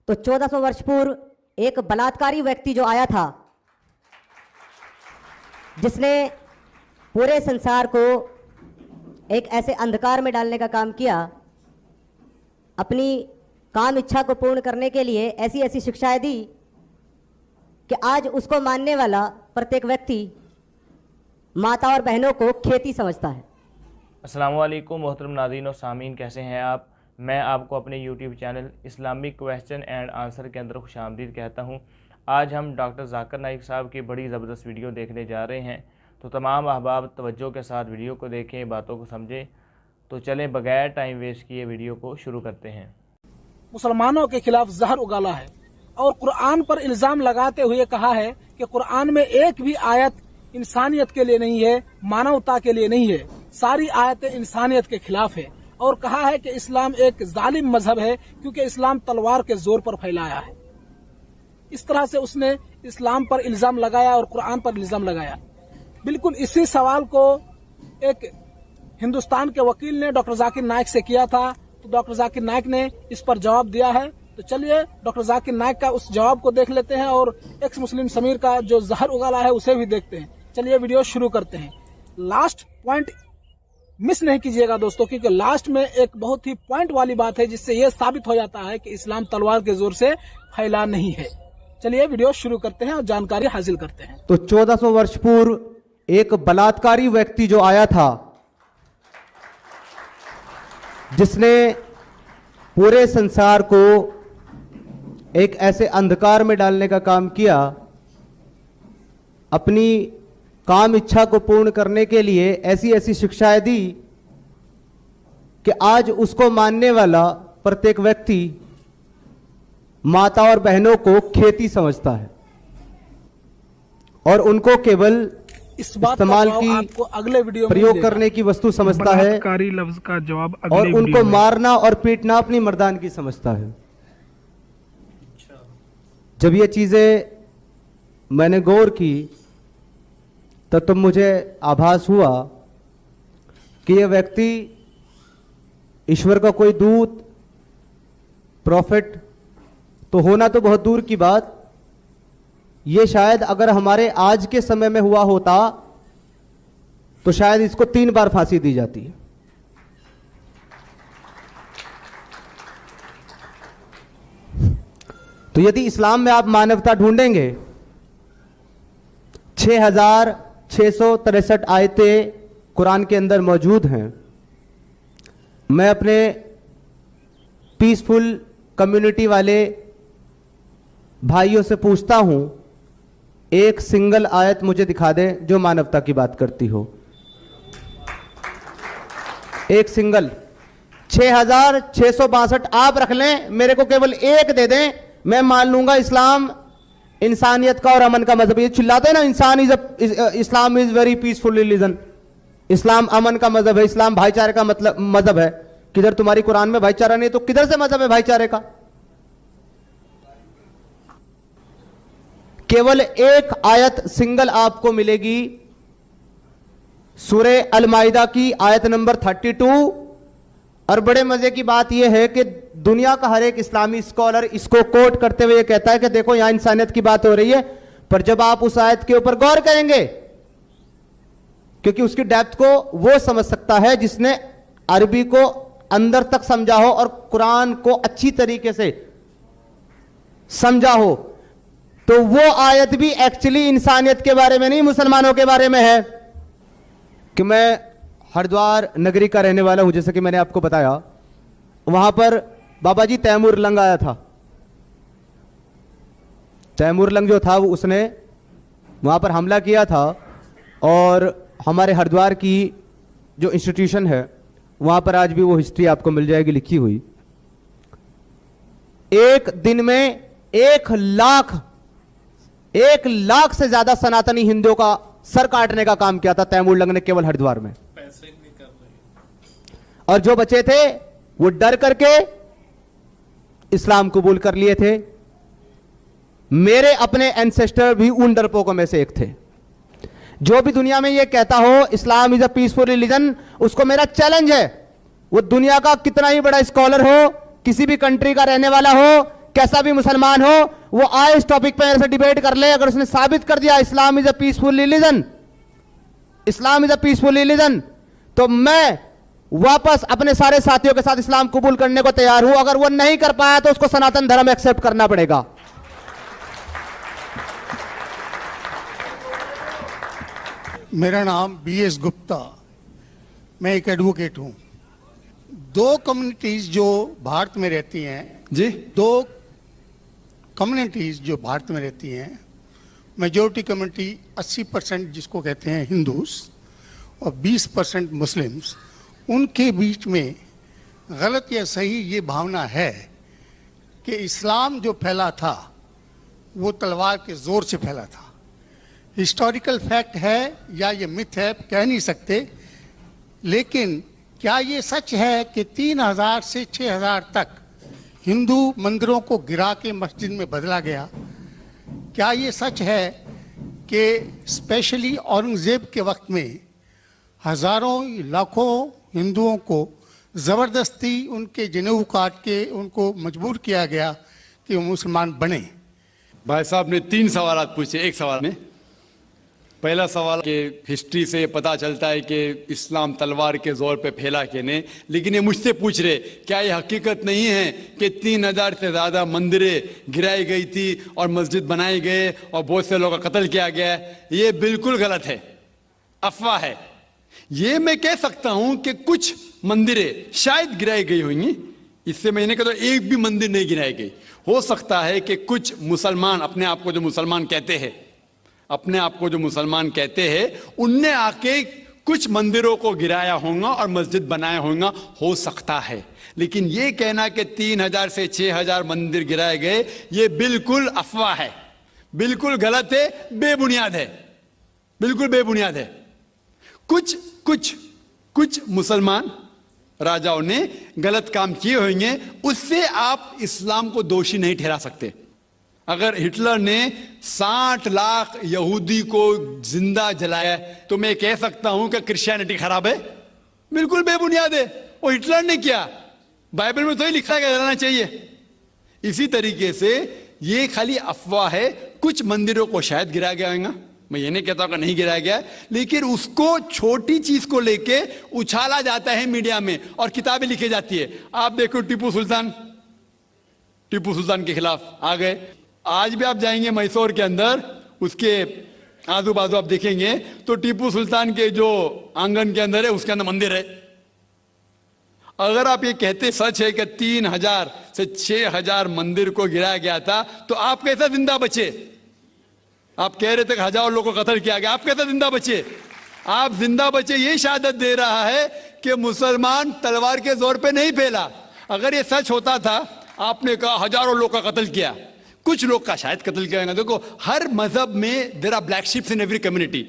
तो 1400 वर्ष पूर्व एक बलात्कारी व्यक्ति जो आया था, जिसने पूरे संसार को एक ऐसे अंधकार में डालने का काम किया, अपनी काम इच्छा को पूर्ण करने के लिए ऐसी ऐसी शिक्षाएं दी कि आज उसको मानने वाला प्रत्येक व्यक्ति माता और बहनों को खेती समझता है। अस्सलामु अलैकुम मोहतरम नाज़रीन और सामीन, कैसे हैं आप। मैं आपको अपने YouTube channel Islamic question and answer के अंदर खुशामदीद कहता हूं। आज हम डॉक्टर ज़ाकिर नाइक साहब की बड़ी ज़बरदस्त वीडियो देखने जा रहे हैं, तो तमाम अहबाब तवज्जो के साथ वीडियो को देखें, बातों को समझें। तो चलें बगैर टाइम वेस्ट किए वीडियो को शुरू करते हैं। मुसलमानों के खिलाफ जहर उगाला है और कुरान पर इल्जाम लगाते हुए कहा है कि कुरान में एक भी आयत इंसानियत के लिए नहीं है, मानवता के लिए नहीं है, सारी आयतें इंसानियत के खिलाफ है। और कहा है कि इस्लाम एक जालिम मजहब है क्योंकि इस्लाम तलवार के जोर पर फैलाया है। इस तरह से उसने इस्लाम पर इल्जाम लगाया और कुरान पर इल्जाम लगाया। बिल्कुल इसी सवाल को एक हिंदुस्तान के वकील ने डॉक्टर जाकिर नाइक से किया था, तो डॉक्टर जाकिर नाइक ने इस पर जवाब दिया है। तो चलिए डॉक्टर जाकिर नाइक का उस जवाब को देख लेते हैं और एक्स मुस्लिम समीर का जो जहर उगाला है उसे भी देखते हैं। चलिए वीडियो शुरू करते हैं। लास्ट पॉइंट मिस नहीं कीजिएगा दोस्तों, क्योंकि लास्ट में एक बहुत ही पॉइंट वाली बात है जिससे यह साबित हो जाता है कि इस्लाम तलवार के जोर से फैला नहीं है। चलिए वीडियो शुरू करते हैं और जानकारी हासिल करते हैं। तो 1400 वर्ष पूर्व एक बलात्कारी व्यक्ति जो आया था, जिसने पूरे संसार को एक ऐसे अंधकार में डालने का काम किया, अपनी काम इच्छा को पूर्ण करने के लिए ऐसी ऐसी शिक्षाएं दी कि आज उसको मानने वाला प्रत्येक व्यक्ति माता और बहनों को खेती समझता है और उनको केवल इस बात इस्तेमाल का की आपको अगले वीडियो में प्रयोग करने की वस्तु समझता है बलात्कारी लफ्ज का जवाब अगले और वीडियो उनको में। मारना और पीटना अपनी मर्दानगी समझता है। जब ये चीजें मैंने गौर की तब तो मुझे आभास हुआ कि यह व्यक्ति ईश्वर का कोई दूत, प्रॉफिट तो होना तो बहुत दूर की बात, ये शायद अगर हमारे आज के समय में हुआ होता तो शायद इसको 3 बार फांसी दी जाती। तो यदि इस्लाम में आप मानवता ढूंढेंगे, 6663 आयतें कुरान के अंदर मौजूद हैं। मैं अपने पीसफुल कम्युनिटी वाले भाइयों से पूछता हूं, एक सिंगल आयत मुझे दिखा दें जो मानवता की बात करती हो। एक सिंगल 6662 आप रख लें, मेरे को केवल एक दे दें, मैं मान लूंगा इस्लाम इंसानियत का और अमन का मजहब। ये चिल्लाते हैं ना, Islam is very peaceful religion, इस्लाम अमन का मजहब है, इस्लाम भाईचारे का मतलब मजहब है। किधर तुम्हारी कुरान में भाईचारा नहीं तो किधर से मजहब है भाईचारे का। केवल एक आयत सिंगल आपको मिलेगी, सूरे अल माइदा की आयत नंबर 32। और बड़े मजे की बात यह है कि दुनिया का हर एक इस्लामी स्कॉलर इसको कोट करते हुए कहता है कि देखो यहां इंसानियत की बात हो रही है। पर जब आप उस आयत के ऊपर गौर करेंगे, क्योंकि उसकी डेप्थ को वो समझ सकता है जिसने अरबी को अंदर तक समझा हो और कुरान को अच्छी तरीके से समझा हो, तो वो आयत भी एक्चुअली इंसानियत के बारे में नहीं, मुसलमानों के बारे में है। कि मैं हरिद्वार नगरी का रहने वाला हूं, जैसे कि मैंने आपको बताया, वहां पर बाबा जी तैमूर लंग आया था। तैमूर लंग जो था वो उसने वहां पर हमला किया था और हमारे हरिद्वार की जो इंस्टीट्यूशन है वहां पर आज भी वो हिस्ट्री आपको मिल जाएगी लिखी हुई। एक दिन में 1 लाख से ज्यादा सनातनी हिंदुओं का सर काटने का काम किया था तैमूर लंग ने केवल हरिद्वार में। और जो बचे थे वो डर करके इस्लाम कबूल कर लिए थे। मेरे अपने एंसेस्टर भी उन डरपोकों में से एक थे। जो भी दुनिया में ये कहता हो इस्लाम इज अ पीसफुल रिलीजन, उसको मेरा चैलेंज है, वो दुनिया का कितना ही बड़ा स्कॉलर हो, किसी भी कंट्री का रहने वाला हो, कैसा भी मुसलमान हो वो आए इस टॉपिक पर मेरे से डिबेट कर ले। अगर उसने साबित कर दिया Islam is a peaceful religion, Islam is a peaceful religion, तो मैं वापस अपने सारे साथियों के साथ इस्लाम कबूल करने को तैयार हूं। अगर वो नहीं कर पाया तो उसको सनातन धर्म एक्सेप्ट करना पड़ेगा। मेरा नाम BS गुप्ता, मैं एक एडवोकेट हूं। दो कम्युनिटीज जो भारत में रहती हैं जी, दो कम्युनिटीज जो भारत में रहती हैं, मेजोरिटी कम्युनिटी 80% जिसको कहते हैं हिंदूज और 20% मुस्लिम्स, उनके बीच में गलत या सही ये भावना है कि इस्लाम जो फैला था वो तलवार के जोर से फैला था। हिस्टोरिकल फैक्ट है या ये मिथ है कह नहीं सकते, लेकिन क्या ये सच है कि 3000 से 6000 तक हिंदू मंदिरों को गिरा के मस्जिद में बदला गया? क्या ये सच है कि स्पेशली औरंगजेब के वक्त में हजारों लाखों हिंदुओं को ज़बरदस्ती उनके जनेऊ काट के उनको मजबूर किया गया कि वो मुसलमान बने? भाई साहब ने 3 सवाल पूछे एक सवाल में। पहला सवाल कि हिस्ट्री से पता चलता है कि इस्लाम तलवार के जोर पे फैला कि नहीं, लेकिन ये मुझसे पूछ रहे क्या ये हकीकत नहीं है कि 3000 से ज़्यादा मंदिरें गिराई गई थी और मस्जिद बनाए गए और बहुत से लोगों का कत्ल किया गया? ये बिल्कुल गलत है, अफवाह है। ये मैं कह सकता हूं कि कुछ मंदिरें शायद गिराई गई होंगी, इससे मैंने कहा तो एक भी मंदिर नहीं गिराई गई। हो सकता है कि कुछ मुसलमान अपने आप को जो मुसलमान कहते हैं, अपने आप को जो मुसलमान कहते हैं, उनने आके कुछ मंदिरों को गिराया होगा और मस्जिद बनाया होगा, हो सकता है। लेकिन ये कहना कि 3000 से 6000 मंदिर गिराए गए, ये बिल्कुल अफवाह है, बिल्कुल गलत है, बेबुनियाद है, बिल्कुल बेबुनियाद है। कुछ मुसलमान राजाओं ने गलत काम किए होंगे, उससे आप इस्लाम को दोषी नहीं ठहरा सकते। अगर हिटलर ने 60 लाख यहूदी को जिंदा जलाया तो मैं कह सकता हूं कि क्रिश्चियनिटी खराब है? बिल्कुल बेबुनियाद है, वो हिटलर ने किया, बाइबल में तो ही लिखा है कि जलाना चाहिए। इसी तरीके से ये खाली अफवाह है। कुछ मंदिरों को शायद गिराया गया होगा, मैं ये नहीं कहता कि नहीं गिराया गया, लेकिन उसको छोटी चीज को लेके उछाला जाता है मीडिया में और किताबें लिखी जाती है। आप देखो टीपू सुल्तान के खिलाफ आ गए। आज भी आप जाएंगे मैसूर के अंदर, उसके आजू बाजू आप देखेंगे तो टीपू सुल्तान के जो आंगन के अंदर है उसके अंदर मंदिर है। अगर आप ये कहते सच है कि 3000 से 6000 मंदिर को गिराया गया था, तो आप कैसा जिंदा बचे? आप कह रहे थे कि हजारों लोगों को कत्ल किया गया, आप कैसे जिंदा बचे? आप जिंदा बचे ये शहादत दे रहा है कि मुसलमान तलवार के जोर पे नहीं फैला। अगर ये सच होता था, आपने कहा हजारों लोग का कत्ल किया, कुछ लोग का शायद कत्ल किया। देखो हर मजहब में there are black sheeps in every community.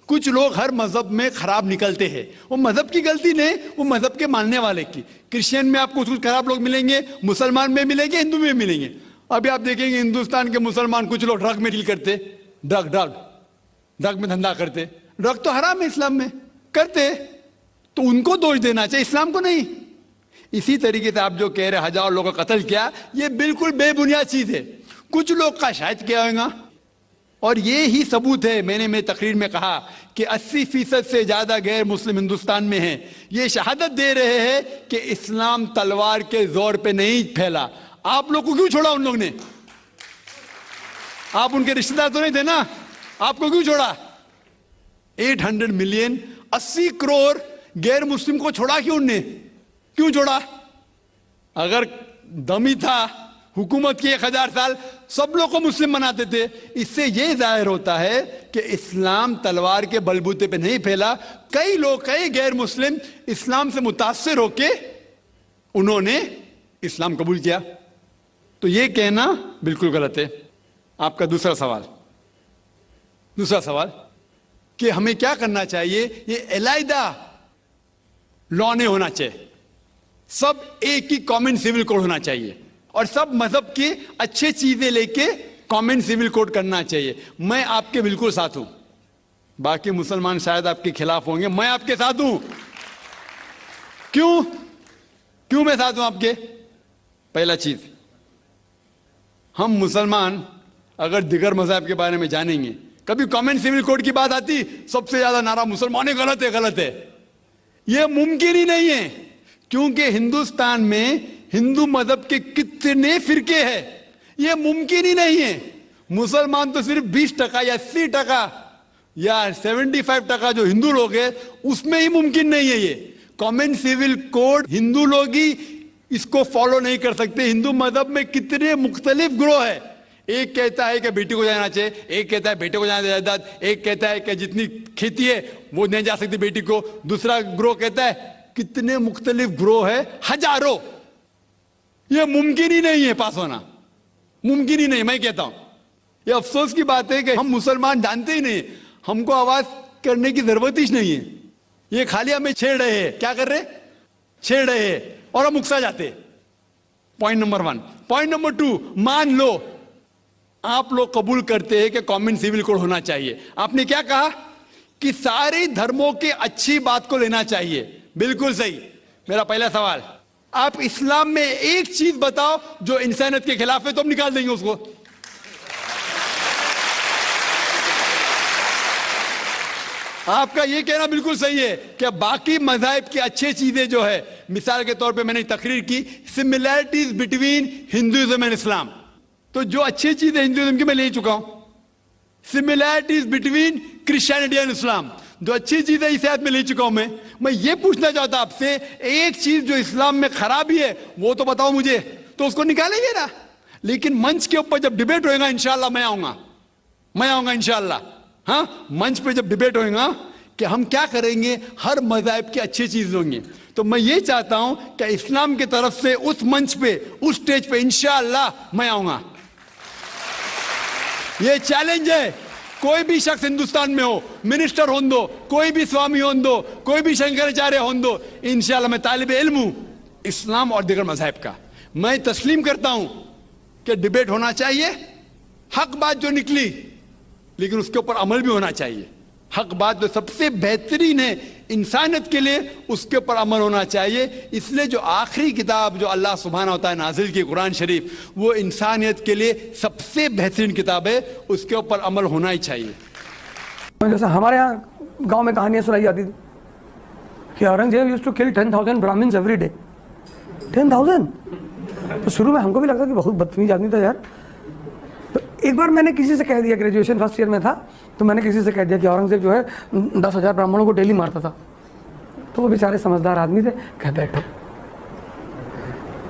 कुछ लोग हर मजहब में खराब निकलते हैं, वो मजहब की गलती नहीं, वो मजहब के मानने वाले की। क्रिश्चियन में आपको कुछ खराब लोग मिलेंगे, मुसलमान में मिलेंगे, हिंदू में मिलेंगे। अभी आप देखेंगे हिंदुस्तान के मुसलमान कुछ लोग ड्रग में डील करते, ड्रग में धंधा करते। ड्रग तो हराम है इस्लाम में, करते तो उनको दोष देना चाहिए, इस्लाम को नहीं। इसी तरीके से आप जो कह रहे हजारों लोगों का कत्ल किया, ये बिल्कुल बेबुनियाद चीज है। कुछ लोग का शायद किया होगा, और ये ही सबूत है। मैंने तकरीर में कहा कि 80% से ज्यादा गैर मुस्लिम हिंदुस्तान में हैं। ये शहादत दे रहे हैं कि इस्लाम तलवार के जोर पे नहीं फैला। आप लोग को क्यों छोड़ा उन लोग ने? आप उनके रिश्तेदार तो नहीं थे ना, आपको क्यों छोड़ा? 800 मिलियन 80 करोड़ गैर मुस्लिम को छोड़ा क्यों उनने? क्यों छोड़ा? अगर दमी था हुकूमत की 1000 साल, सब लोग को मुस्लिम बनाते थे। इससे यह जाहिर होता है कि इस्लाम तलवार के बलबूते पे नहीं फैला। कई लोग, कई गैर मुस्लिम इस्लाम से मुतासिर होके उन्होंने इस्लाम कबूल किया। तो यह कहना बिल्कुल गलत है। आपका दूसरा सवाल कि हमें क्या करना चाहिए? ये अलहदा लॉ नहीं होना चाहिए, सब एक ही कॉमन सिविल कोड होना चाहिए और सब मजहब की अच्छी चीजें लेके कॉमन सिविल कोड करना चाहिए। मैं आपके बिल्कुल साथ हूं। बाकी मुसलमान शायद आपके खिलाफ होंगे, मैं आपके साथ हूं। क्यों मैं साथ हूं आपके? पहला चीज, हम मुसलमान अगर दिगर मज़हब के बारे में जानेंगे, कभी कॉमन सिविल कोड की बात आती, सबसे ज्यादा नारा मुसलमान गलत है, गलत है। यह मुमकिन ही नहीं है, क्योंकि हिंदुस्तान में हिंदू मजहब के कितने फिरके हैं, यह मुमकिन ही नहीं है। मुसलमान तो सिर्फ 20% या 80% या 75% जो हिंदू लोग हैं उसमें ही मुमकिन नहीं है। ये कॉमन सिविल कोड हिंदू लोग ही इसको फॉलो नहीं कर सकते। हिंदू मजहब में कितने मुख्तलिफ ग्रोह है, एक कहता है कि बेटी को जाना चाहिए, एक कहता है बेटे को जाना जायदाद, एक कहता है कि जितनी खेती है वो नहीं जा सकती बेटी को, दूसरा ग्रोह कहता है, कितने मुख्तलिफ ग्रोह है, हजारों। यह मुमकिन ही नहीं है पास होना, मुमकिन ही नहीं। मैं कहता हूं यह अफसोस की बात है कि हम मुसलमान जानते ही नहीं, हमको आवाज करने की जरूरत ही नहीं है। ये खाली हमें छेड़ रहे हैं, क्या कर रहे, छेड़ रहे हैं और हम उकसा जाते। Point number 1। पॉइंट नंबर 2, मान लो आप लोग कबूल करते हैं कि कॉमन सिविल कोड होना चाहिए। आपने क्या कहा कि सारे धर्मों के अच्छी बात को लेना चाहिए, बिल्कुल सही। मेरा पहला सवाल, आप इस्लाम में एक चीज बताओ जो इंसानियत के खिलाफ है, तो हम निकाल देंगे उसको। आपका यह कहना बिल्कुल सही है कि बाकी मज़ाहिब की अच्छी चीजें जो है, मिसाल के तौर पे मैंने तकरीर की similarities between Hinduism and Islam, तो जो अच्छी चीजें हिंदुइज्म की मैं ले चुका हूं। Similarities between Christianity and Islam, जो अच्छी चीजें इस आयत में ले चुका हूं। मैं ये पूछना चाहता आपसे, एक चीज जो इस्लाम में खराबी है वो तो बताओ मुझे, तो उसको निकालेंगे ना। लेकिन मंच के ऊपर जब डिबेट होएगा इंशाल्लाह मैं आऊंगा इंशाल्लाह। हाँ, मंच पे जब डिबेट होएगा कि हम क्या करेंगे, हर मज़हब की अच्छी चीज होंगे, तो मैं ये चाहता हूं कि इस्लाम की तरफ से उस मंच पे, उस स्टेज पे इंशाल्लाह मैं आऊंगा। ये चैलेंज है। कोई भी शख्स हिंदुस्तान में हो, मिनिस्टर हों दो, कोई भी स्वामी हों दो, कोई भी शंकराचार्य हों दो, इंशाल्लाह मैं तालिब इल्म हूं इस्लाम और दीगर मज़हब का। मैं तस्लीम करता हूं कि डिबेट होना चाहिए, हक बात जो निकली, लेकिन उसके ऊपर अमल भी होना चाहिए। हक बात जो सबसे बेहतरीन है इंसानियत के लिए, उसके ऊपर अमल होना चाहिए। इसलिए जो आखिरी किताब जो अल्लाह सुब्हानहू व तआला नाजिल की कुरान शरीफ, वो इंसानियत के लिए सबसे बेहतरीन किताब है, उसके ऊपर अमल होना ही चाहिए। जैसे हमारे यहाँ गांव में कहानियाँ सुनाई जाती थी कि Aurangzeb used to kill 10,000 Brahmins every day. 10,000, तो शुरू में हमको भी लगता कि बहुत बदतमीज आदमी था यार। तो एक बार मैंने किसी से कह दिया, ग्रेजुएशन फर्स्ट ईयर में था, तो मैंने किसी से कह दिया कि औरंगजेब जो है 10,000 ब्राह्मणों को डेली मारता था। तो वो बेचारे समझदार आदमी थे, कह बैठो।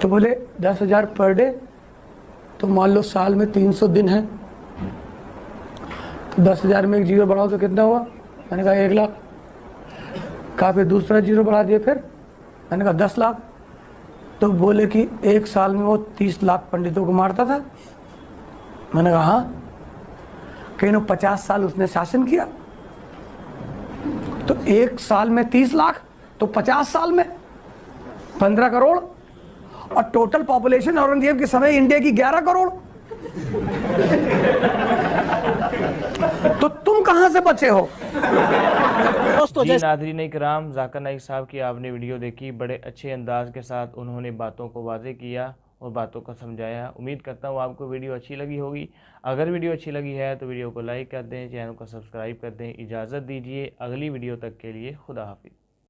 तो बोले 10,000 पर डे, तो मान लो साल में 300 दिन है, तो 10,000 में एक जीरो बढ़ाओ तो कितना हुआ? मैंने कहा 1 लाख। कहा फिर दूसरा जीरो बढ़ा दिया, फिर मैंने कहा 10 लाख। तो बोले कि एक साल में वो 30 लाख पंडितों को मारता था। मैंने कहा हाँ। कहीं 50 साल उसने शासन किया, तो एक साल में 30 लाख, तो 50 साल में 15 करोड़, और टोटल पॉपुलेशन औरंगजेब के समय इंडिया की 11 करोड़। तो तुम कहां से बचे हो? दोस्तों जी नाज़रीन इकराम, ज़ाकिर नाइक साहब की आपने वीडियो देखी, बड़े अच्छे अंदाज के साथ उन्होंने बातों को वाज़े किया और बातों को समझाया। उम्मीद करता हूँ आपको वीडियो अच्छी लगी होगी। अगर वीडियो अच्छी लगी है तो वीडियो को लाइक कर दें, चैनल को सब्सक्राइब कर दें। इजाज़त दीजिए, अगली वीडियो तक के लिए खुदा हाफिज़।